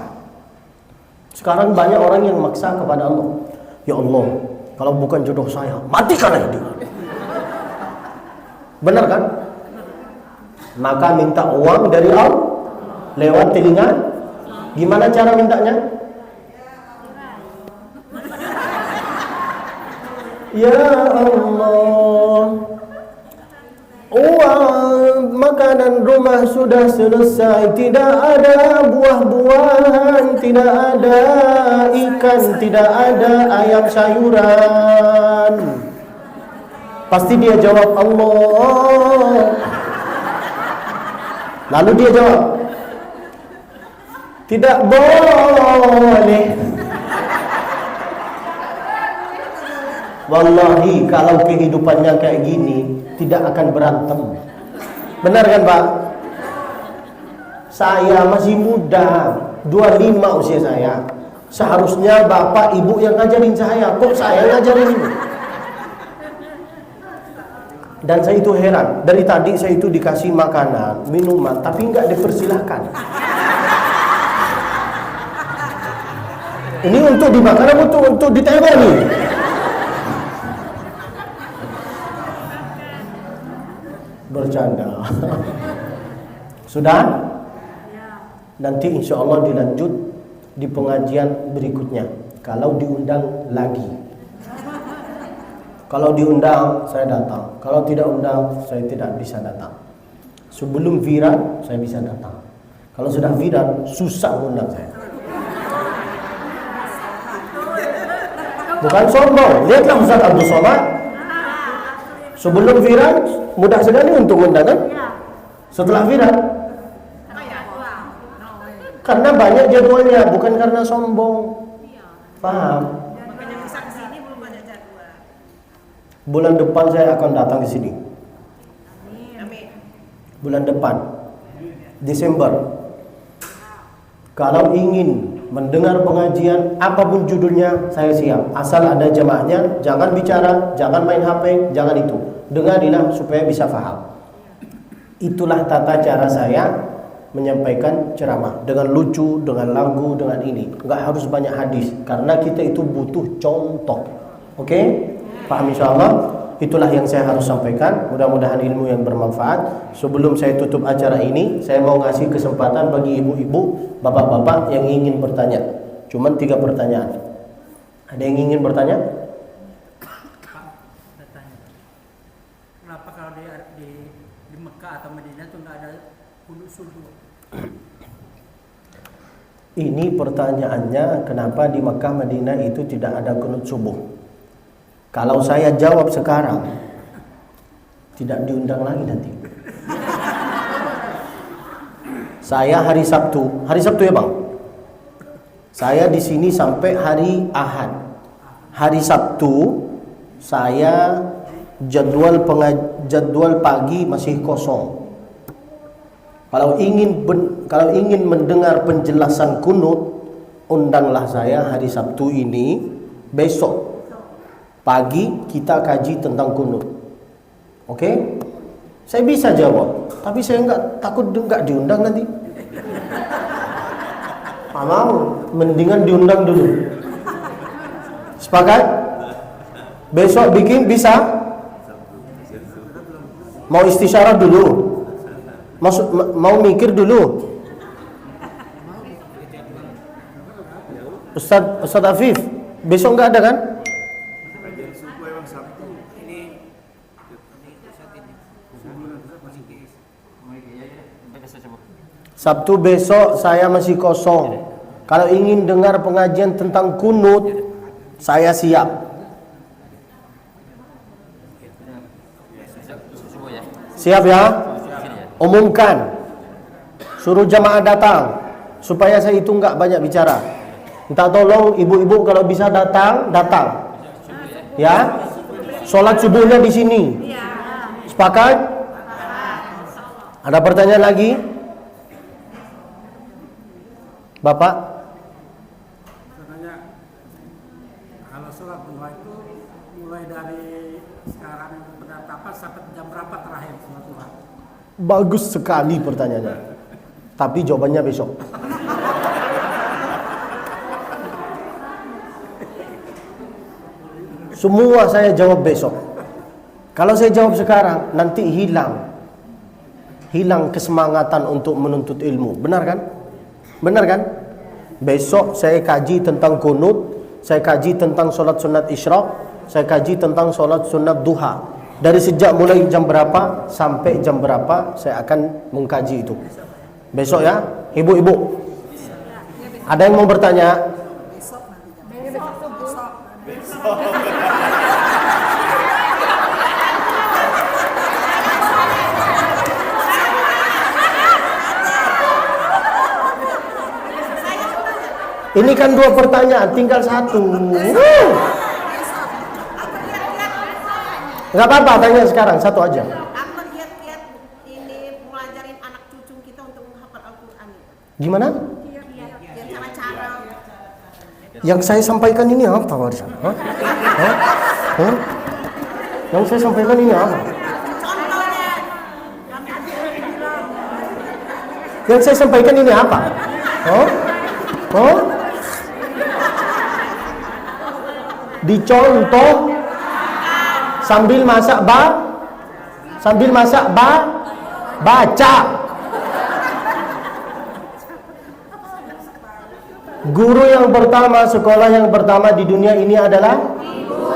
Sekarang banyak orang yang maksa kepada Allah. Ya Allah, kalau bukan jodoh saya, matikan aja dia. Benar kan? Maka minta uang dari Allah lewat telinga. Gimana cara mintanya? Ya Allah, uang makanan rumah sudah selesai, tidak ada buah-buahan, tidak ada ikan, tidak ada ayam sayuran. Pasti dia jawab Allah. Lalu dia jawab, tidak boleh. Wallahi kalau kehidupannya kayak gini tidak akan berantem. Benar kan Pak? Saya masih muda, 25 usia saya. Seharusnya bapak ibu yang ngajarin saya, kok saya ngajarin ini? Dan saya itu heran, dari tadi saya itu dikasih makanan, minuman, tapi nggak dipersilahkan. Ini untuk dimakan atau untuk ditewar nih? Bercanda. Sudah? Nanti insya Allah dilanjut di pengajian berikutnya kalau diundang lagi. Kalau diundang saya datang, kalau tidak undang saya tidak bisa datang. Sebelum viral saya bisa datang. Kalau sudah viral susah undang saya. Bukan sombong. Lihatlah Ustaz Abdul Somad. Sebelum viral mudah sekali untuk undang kan? Setelah viral karena banyak jadwalnya, bukan karena sombong. Paham? Bulan depan saya akan datang ke sini. Bulan depan, Desember. Kalau ingin mendengar pengajian apapun judulnya, saya siap. Asal ada jemaahnya, jangan bicara, jangan main HP, jangan itu. Dengarilah supaya bisa paham. Itulah tata cara saya menyampaikan ceramah, dengan lucu, dengan lagu, dengan ini. Enggak harus banyak hadis karena kita itu butuh contoh. Oke? Paham insyaallah? Itulah yang saya harus sampaikan. Mudah-mudahan ilmu yang bermanfaat. Sebelum saya tutup acara ini, saya mau ngasih kesempatan bagi ibu-ibu, bapak-bapak yang ingin bertanya. Cuman 3 pertanyaan. Ada yang ingin bertanya? Kenapa kalau di Mekah atau Madinah itu nggak ada kunut subuh? Ini pertanyaannya, kenapa di Mekah Madinah itu tidak ada kunut subuh? Kalau saya jawab sekarang, tidak diundang lagi nanti. Saya hari Sabtu ya Bang. Saya di sini sampai hari Ahad. Hari Sabtu saya jadwal pagi masih kosong. Kalau ingin mendengar penjelasan kunut, undanglah saya hari Sabtu ini. Besok pagi kita kaji tentang kunut. Oke? Saya bisa jawab, tapi saya takut diundang nanti. Mau, mendingan diundang dulu. Sepakat? Besok bikin bisa? Mau istisyarah dulu? Mau mikir dulu? Ustaz Afif, besok nggak ada kan? Sabtu besok saya masih kosong. Kalau ingin dengar pengajian tentang kunut, saya siap. Siap ya? Umumkan. Suruh jamaah datang supaya saya itu nggak banyak bicara. Minta tolong ibu-ibu kalau bisa datang. Ya. Sholat subuhnya di sini. Sepakat? Ada pertanyaan lagi? Bapak? Katanya kalau sholat duha itu mulai dari sekarang penetapan sampai jam berapa terakhir sholat duha? Bagus sekali pertanyaannya. Tapi jawabannya besok. Semua saya jawab besok. Kalau saya jawab sekarang, nanti hilang kesemangatan untuk menuntut ilmu. Benar kan? Besok saya kaji tentang kunut, saya kaji tentang solat sunat isyraq, saya kaji tentang solat sunat duha. Dari sejak mulai jam berapa sampai jam berapa saya akan mengkaji itu. Besok ya, ibu-ibu. Ada yang mau bertanya? Ini kan 2 pertanyaan, tinggal 1. Nggak apa-apa, tanya sekarang, 1 aja. Apa kiat-kiat ini pelajarin anak cucu kita untuk menghafal Al-Quran? Gimana? Kiat cara-cara. Yang saya sampaikan ini apa, Warisan? Hah? Yang saya sampaikan ini apa? Contohnya. Yang saya sampaikan ini apa? Dicontoh sambil masak baca. Guru yang pertama, sekolah yang pertama di dunia ini adalah ibu.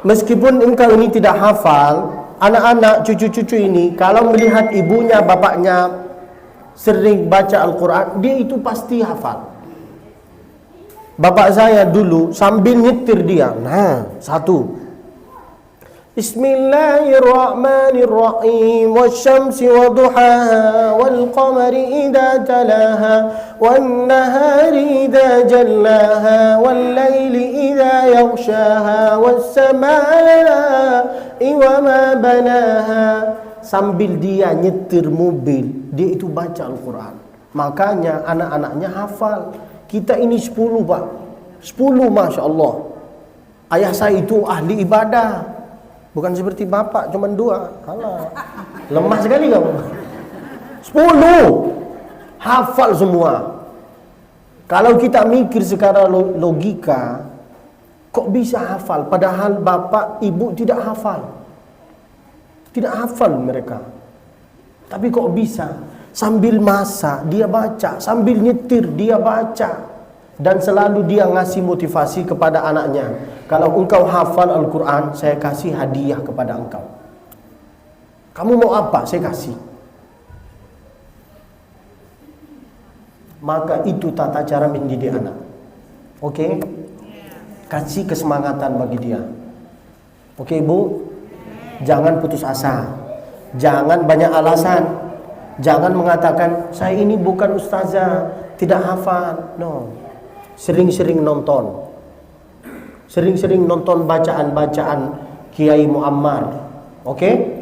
Meskipun engkau ini tidak hafal, anak-anak cucu-cucu ini kalau melihat ibunya, bapaknya sering baca Al-Quran, dia itu pasti hafal. Bapak saya dulu sambil nyetir dia. Nah, 1. Bismillahirrahmanirrahim. Wasyamsi waduhaha wal qamari idza talaha wan nahari idza jallaha wal laili idza yaghshaha was samaa'i wa ma banaha. Sambil dia nyetir mobil, dia itu baca Al-Quran. Makanya anak-anaknya hafal. Kita ini 10 Pak, 10 Masya Allah. Ayah saya itu ahli ibadah, bukan seperti bapak cuma 2. Alah, lemah sekali kamu. 10 hafal semua. Kalau kita mikir secara logika, kok bisa hafal padahal bapak ibu tidak hafal. Tidak hafal mereka. Tapi kok bisa? Sambil masak dia baca, sambil nyetir dia baca. Dan selalu dia ngasih motivasi kepada anaknya. Kalau engkau hafal Al-Quran, saya kasih hadiah kepada engkau. Kamu mau apa? Saya kasih. Maka itu tata cara mendidik anak. Oke? Kasih kesemangatan bagi dia. Oke, Bu? Jangan putus asa. Jangan banyak alasan. Jangan mengatakan saya ini bukan ustazah, tidak hafal. No. Sering-sering nonton. Sering-sering nonton bacaan-bacaan Kiai Muammar. Oke?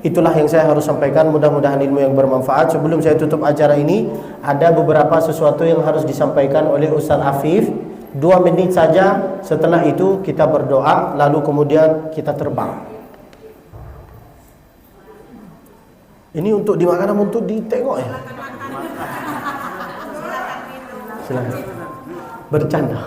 Itulah yang saya harus sampaikan, mudah-mudahan ilmu yang bermanfaat. Sebelum saya tutup acara ini, ada beberapa sesuatu yang harus disampaikan oleh Ustaz Afif. 2 menit saja, setelah itu kita berdoa, lalu kemudian kita terbang. Ini untuk dimakan atau untuk ditengok ya? Silakan. Bercanda.